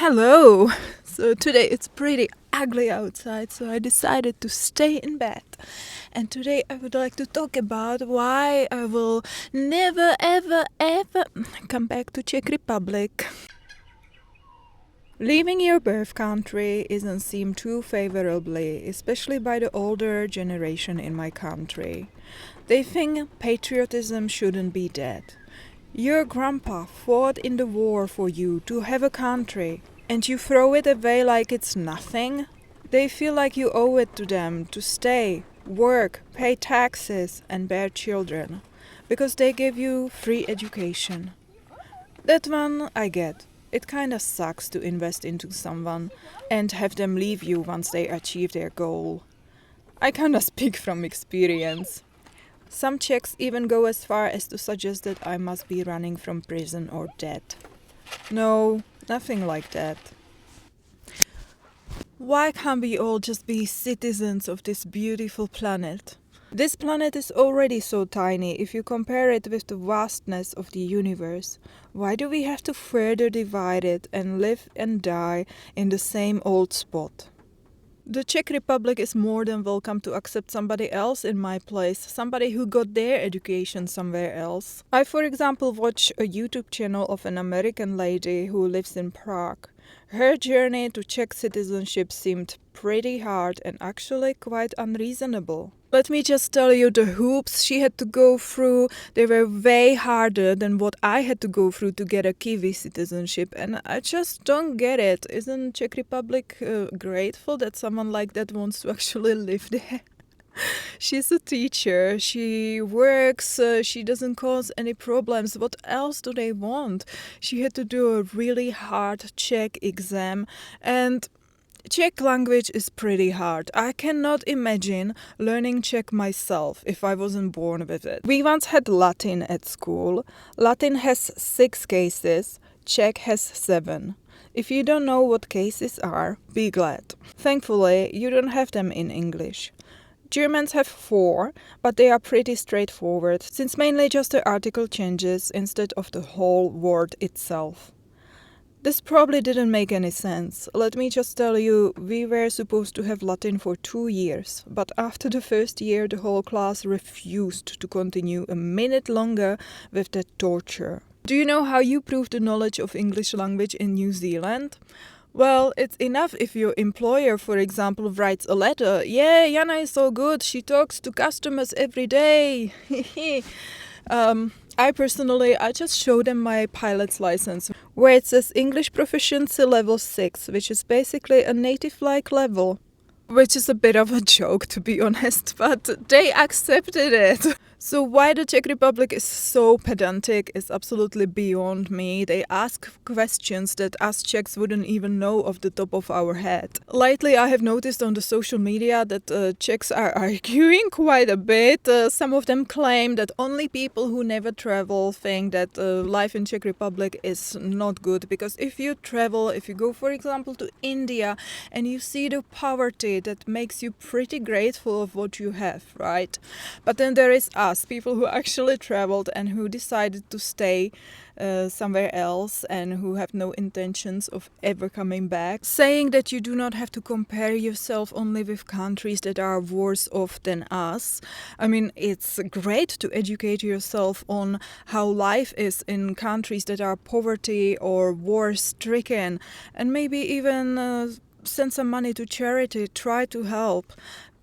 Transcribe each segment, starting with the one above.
Hello! So today it's pretty ugly outside, so I decided to stay in bed. And today I would like to talk about why I will never ever come back to Czech Republic. Leaving your birth country isn't seen too favorably, especially by the older generation in my country. They think patriotism shouldn't be dead. Your grandpa fought in the war for you to have a country, and you throw it away like it's nothing? They feel like you owe it to them to stay, work, pay taxes, and bear children, because they gave you free education. That one I get. It kinda sucks to invest into someone and have them leave you once they achieve their goal. I kinda speak from experience. Some Czechs even go as far as to suggest that I must be running from prison or death. No, nothing like that. Why can't we all just be citizens of this beautiful planet? This planet is already so tiny if you compare it with the vastness of the universe. Why do we have to further divide it and live and die in the same old spot? The Czech Republic is more than welcome to accept somebody else in my place, somebody who got their education somewhere else. I, for example, watch a YouTube channel of an American lady who lives in Prague. Her journey to Czech citizenship seemed pretty hard and actually quite unreasonable. Let me just tell you, the hoops she had to go through, they were way harder than what I had to go through to get a Kiwi citizenship, and I just don't get it. Isn't Czech Republic grateful that someone like that wants to actually live there? She's a teacher, she works, she doesn't cause any problems. What else do they want? She had to do a really hard Czech exam, and Czech language is pretty hard. I cannot imagine learning Czech myself if I wasn't born with it. We once had Latin at school. Latin has 6 cases, Czech has 7. If you don't know what cases are, be glad. Thankfully, you don't have them in English. Germans have 4, but they are pretty straightforward, since mainly just the article changes instead of the whole word itself. This probably didn't make any sense. Let me just tell you, we were supposed to have Latin for 2 years, but after the first year the whole class refused to continue a minute longer with that torture. Do you know how you prove the knowledge of English language in New Zealand? Well, it's enough if your employer, for example, writes a letter. Yeah, Jana is so good, she talks to customers every day. I just show them my pilot's license, where it says English Proficiency Level 6, which is basically a native-like level. Which is a bit of a joke, to be honest, but they accepted it. So why the Czech Republic is so pedantic is absolutely beyond me. They ask questions that us Czechs wouldn't even know off the top of our head. Lately I have noticed on the social media that Czechs are arguing quite a bit. Some of them claim that only people who never travel think that life in Czech Republic is not good. Because if you travel, if you go for example to India and you see the poverty, that makes you pretty grateful of what you have, right? But then there is us, people who actually traveled and who decided to stay somewhere else and who have no intentions of ever coming back, saying that you do not have to compare yourself only with countries that are worse off than us. I mean, it's great to educate yourself on how life is in countries that are poverty or war-stricken, and maybe even send some money to charity, try to help.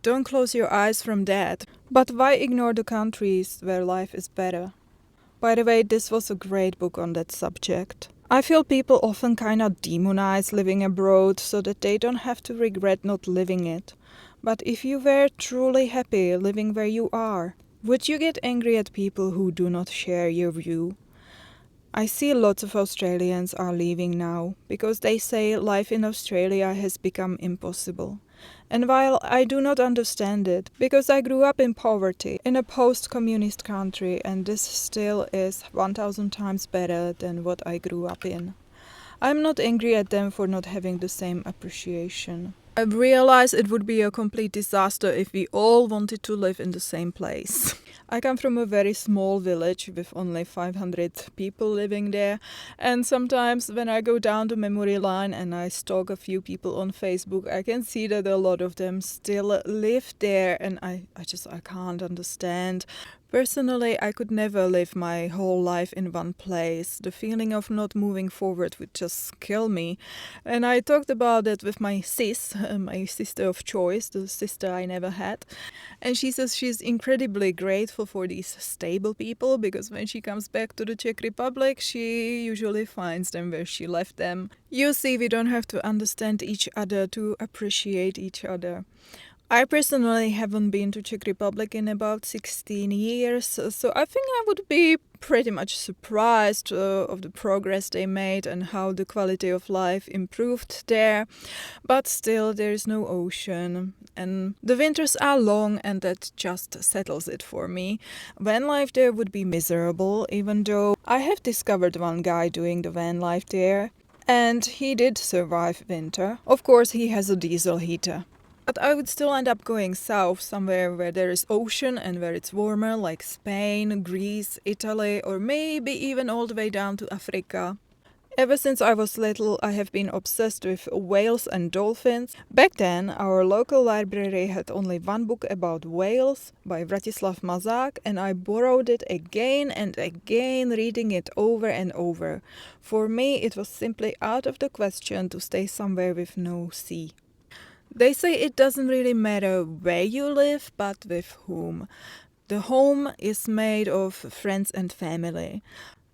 Don't close your eyes from that. But why ignore the countries where life is better? By the way, this was a great book on that subject. I feel people often kinda demonize living abroad so that they don't have to regret not living it. But if you were truly happy living where you are, would you get angry at people who do not share your view? I see lots of Australians are leaving now because they say life in Australia has become impossible. And while I do not understand it, because I grew up in poverty in a post-communist country, and this still is 1000 times better than what I grew up in. I'm not angry at them for not having the same appreciation. I realize it would be a complete disaster if we all wanted to live in the same place. I come from a very small village with only 500 people living there, and sometimes when I go down the memory line and I stalk a few people on Facebook, I can see that a lot of them still live there, and I can't understand. Personally, I could never live my whole life in one place. The feeling of not moving forward would just kill me. And I talked about it with my sis, my sister of choice, the sister I never had. And she says she's incredibly grateful for these stable people because when she comes back to the Czech Republic, she usually finds them where she left them. You see, we don't have to understand each other to appreciate each other. I personally haven't been to Czech Republic in about 16 years, so I think I would be pretty much surprised of the progress they made and how the quality of life improved there. But still, there is no ocean, and the winters are long, and that just settles it for me. Van life there would be miserable, even though I have discovered one guy doing the van life there, and he did survive winter. Of course, he has a diesel heater. But I would still end up going south, somewhere where there is ocean and where it's warmer, like Spain, Greece, Italy, or maybe even all the way down to Africa. Ever since I was little, I have been obsessed with whales and dolphins. Back then, our local library had only one book about whales by Vratislav Mazák, and I borrowed it again and again, reading it over and over. For me, it was simply out of the question to stay somewhere with no sea. They say it doesn't really matter where you live, but with whom. The home is made of friends and family.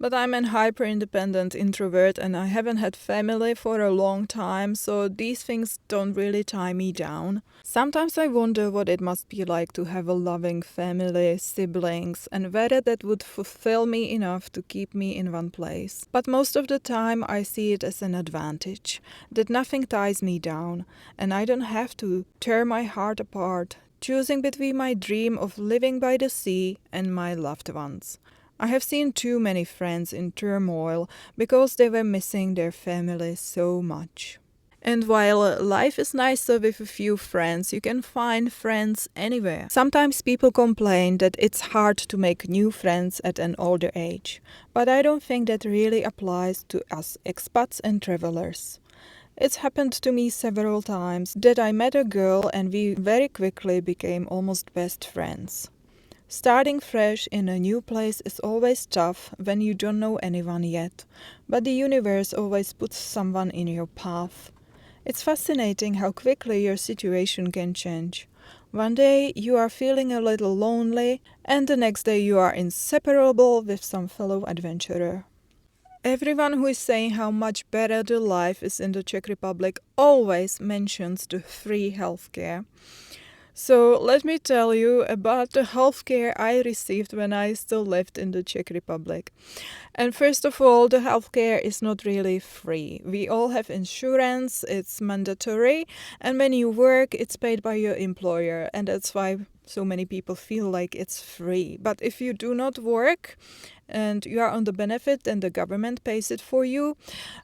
But I'm an hyper-independent introvert and I haven't had family for a long time, so these things don't really tie me down. Sometimes I wonder what it must be like to have a loving family, siblings, and whether that would fulfill me enough to keep me in one place. But most of the time I see it as an advantage, that nothing ties me down, and I don't have to tear my heart apart, choosing between my dream of living by the sea and my loved ones. I have seen too many friends in turmoil because they were missing their families so much. And while life is nicer with a few friends, you can find friends anywhere. Sometimes people complain that it's hard to make new friends at an older age, but I don't think that really applies to us expats and travelers. It's happened to me several times that I met a girl and we very quickly became almost best friends. Starting fresh in a new place is always tough when you don't know anyone yet, but the universe always puts someone in your path. It's fascinating how quickly your situation can change. One day you are feeling a little lonely, and the next day you are inseparable with some fellow adventurer. Everyone who is saying how much better the life is in the Czech Republic always mentions the free healthcare. So let me tell you about the healthcare I received when I still lived in the Czech Republic. And first of all, the healthcare is not really free. We all have insurance, it's mandatory, and when you work, it's paid by your employer, and that's why so many people feel like it's free. But if you do not work and you are on the benefit, then the government pays it for you,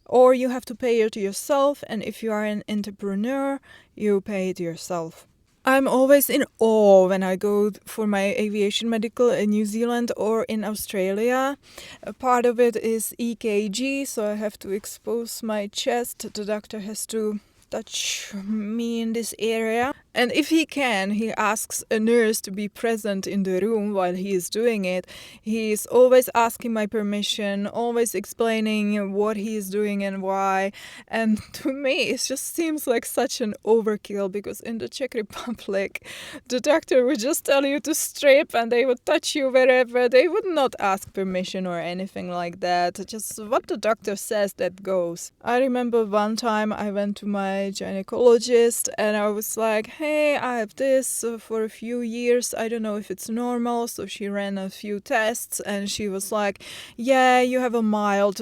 or you have to pay it yourself, and if you are an entrepreneur, you pay it yourself. I'm always in awe when I go for my aviation medical in New Zealand or in Australia. A part of it is EKG, so I have to expose my chest. The doctor has to touch me in this area. And if he can, he asks a nurse to be present in the room while he is doing it. He is always asking my permission, always explaining what he is doing and why. And to me, it just seems like such an overkill because in the Czech Republic, the doctor would just tell you to strip and they would touch you wherever. They would not ask permission or anything like that. Just what the doctor says, that goes. I remember one time I went to my gynecologist and I was like, hey, I have this for a few years. I don't know if it's normal. So she ran a few tests and she was like, yeah, you have a mild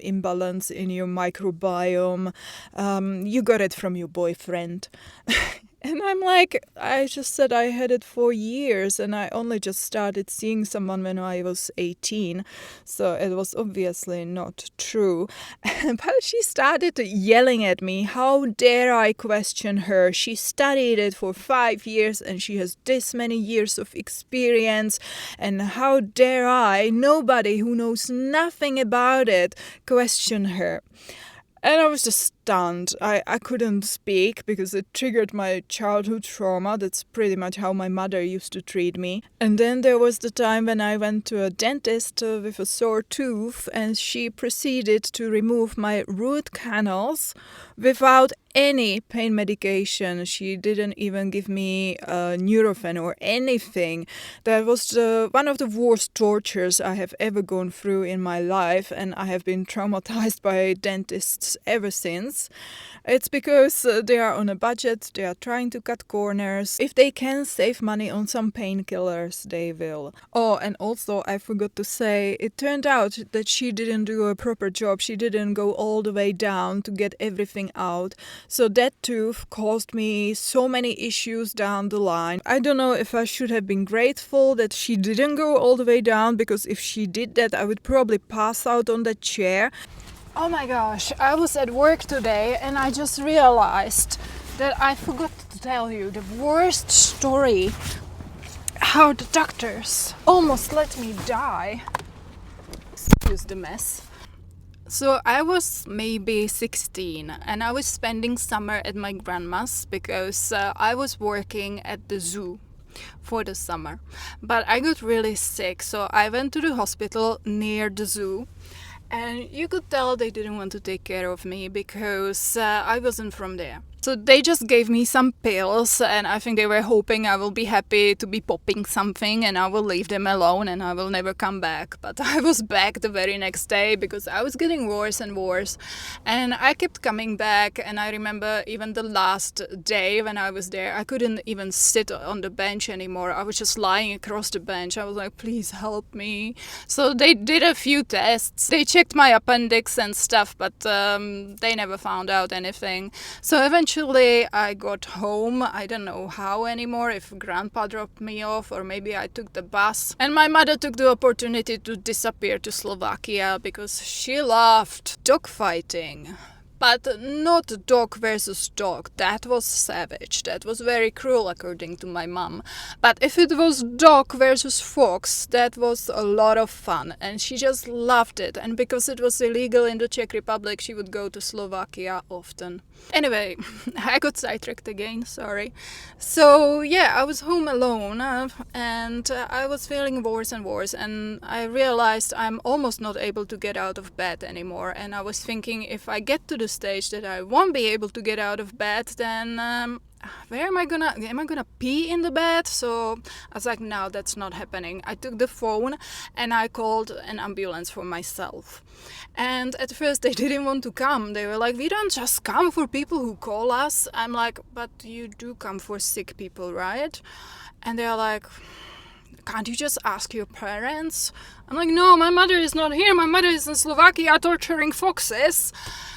imbalance in your microbiome. You got it from your boyfriend. And I'm like, I just said I had it for years and I only just started seeing someone when I was 18. So it was obviously not true. But she started yelling at me. How dare I question her? She studied it for 5 years and she has this many years of experience. And how dare I, nobody who knows nothing about it, question her? And I was just stunned. I couldn't speak because it triggered my childhood trauma. That's pretty much how my mother used to treat me. And then there was the time when I went to a dentist with a sore tooth and she proceeded to remove my root canals without any pain medication. She didn't even give me Nurofen or anything. That was one of the worst tortures I have ever gone through in my life, and I have been traumatized by dentists ever since. It's because they are on a budget, they are trying to cut corners. If they can save money on some painkillers, they will. Oh, and also I forgot to say, it turned out that she didn't do a proper job. She didn't go all the way down to get everything out. So that tooth caused me so many issues down the line. I don't know if I should have been grateful that she didn't go all the way down, because if she did that, I would probably pass out on that chair. Oh my gosh, I was at work today and I just realized that I forgot to tell you the worst story. How the doctors almost let me die. Excuse the mess. So I was maybe 16 and I was spending summer at my grandma's because I was working at the zoo for the summer. But I got really sick, so I went to the hospital near the zoo. And you could tell they didn't want to take care of me because I wasn't from there. So they just gave me some pills and I think they were hoping I will be happy to be popping something and I will leave them alone and I will never come back. But I was back the very next day because I was getting worse and worse. And I kept coming back, and I remember even the last day when I was there, I couldn't even sit on the bench anymore. I was just lying across the bench. I was like, please help me. So they did a few tests. They checked my appendix and stuff, but they never found out anything. So eventually I got home. I don't know how anymore, if grandpa dropped me off or maybe I took the bus. And my mother took the opportunity to disappear to Slovakia because she loved dogfighting. But not dog versus dog. That was savage. That was very cruel, according to my mom. But if it was dog versus fox, that was a lot of fun. And she just loved it. And because it was illegal in the Czech Republic, she would go to Slovakia often. Anyway, I got sidetracked again, sorry. So yeah, I was home alone and I was feeling worse and worse. And I realized I'm almost not able to get out of bed anymore. And I was thinking, if I get to the stage that I won't be able to get out of bed, then where am I gonna pee in the bed? So I was like, no, that's not happening. I took the phone and I called an ambulance for myself. And at first they didn't want to come. They were like, we don't just come for people who call us. I'm like, but you do come for sick people, right? And they're like, can't you just ask your parents? I'm like, no, my mother is not here. My mother is in Slovakia torturing foxes.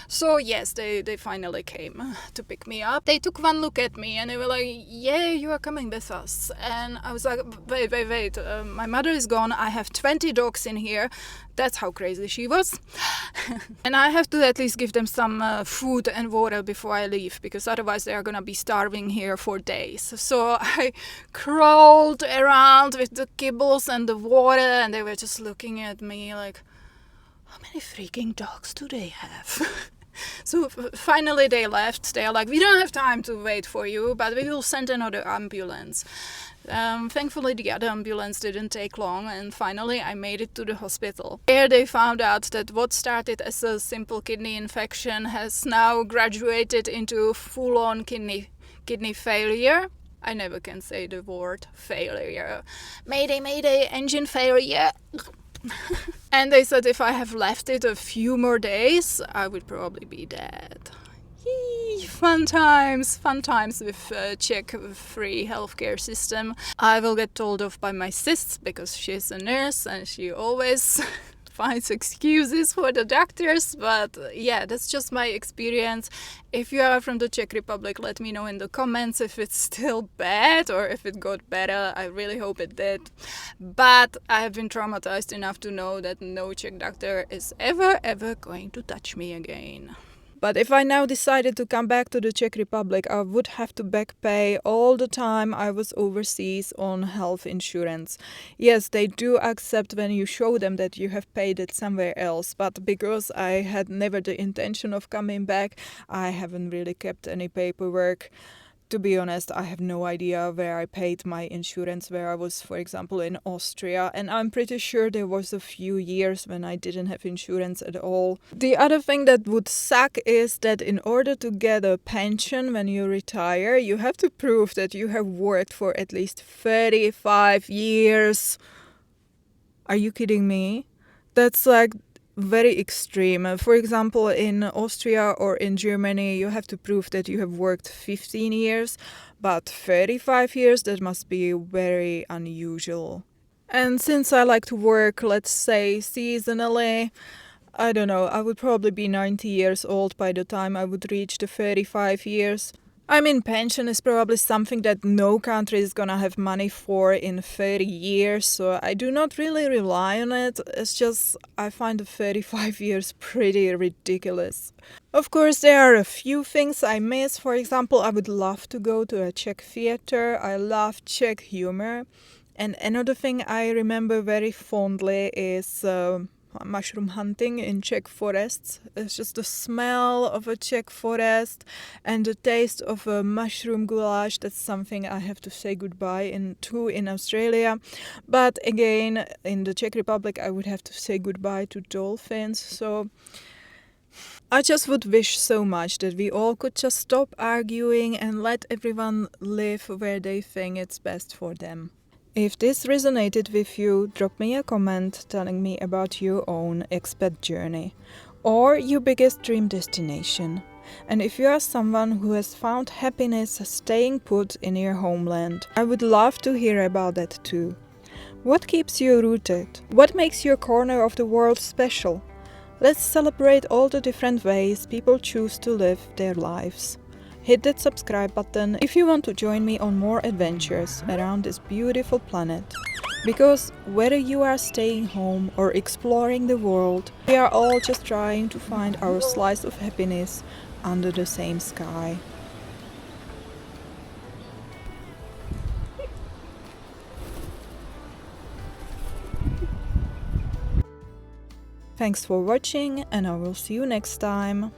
So yes, they finally came to pick me up. They took one look at me and they were like, yeah, you are coming with us. And I was like, wait, my mother is gone. I have 20 dogs in here. That's how crazy she was. And I have to at least give them some food and water before I leave, because otherwise they are gonna be starving here for days. So I crawled around with the kibbles and the water, and they were just looking at me like, how many freaking dogs do they have? So finally they left. They are like, we don't have time to wait for you, but we will send another ambulance. Thankfully the other ambulance didn't take long, and finally I made it to the hospital. There they found out that what started as a simple kidney infection has now graduated into full-on kidney failure. I never can say the word failure. Mayday, mayday, engine failure. And they said if I have left it a few more days, I would probably be dead. Yee, fun times with Czech free healthcare system. I will get told off by my sis because she's a nurse and she always finds excuses for the doctors, but yeah, that's just my experience. If you are from the Czech Republic, let me know in the comments if it's still bad or if it got better. I really hope it did. But I have been traumatized enough to know that no Czech doctor is ever going to touch me again. But if I now decided to come back to the Czech Republic, I would have to back pay all the time I was overseas on health insurance. Yes, they do accept when you show them that you have paid it somewhere else, but because I had never the intention of coming back, I haven't really kept any paperwork. To be honest, I have no idea where I paid my insurance, where I was, for example, in Austria, and I'm pretty sure there was a few years when I didn't have insurance at all. The other thing that would suck is that in order to get a pension when you retire, you have to prove that you have worked for at least 35 years. Are you kidding me? That's like very extreme. For example, in Austria or in Germany, you have to prove that you have worked 15 years, but 35 years, that must be very unusual. And since I like to work, let's say, seasonally, I don't know, I would probably be 90 years old by the time I would reach the 35 years. I mean, pension is probably something that no country is gonna have money for in 30 years, so I do not really rely on it. It's just, I find the 35 years pretty ridiculous. Of course, there are a few things I miss. For example, I would love to go to a Czech theater. I love Czech humor. And another thing I remember very fondly is mushroom hunting in Czech forests. It's just the smell of a Czech forest and the taste of a mushroom goulash. That's something I have to say goodbye to in Australia. But again, in the Czech Republic, I would have to say goodbye to dolphins. So I just would wish so much that we all could just stop arguing and let everyone live where they think it's best for them. If this resonated with you, drop me a comment telling me about your own expat journey or your biggest dream destination. And if you are someone who has found happiness staying put in your homeland, I would love to hear about that too. What keeps you rooted? What makes your corner of the world special? Let's celebrate all the different ways people choose to live their lives. Hit that subscribe button if you want to join me on more adventures around this beautiful planet. Because whether you are staying home or exploring the world, we are all just trying to find our slice of happiness under the same sky. Thanks for watching, and I will see you next time.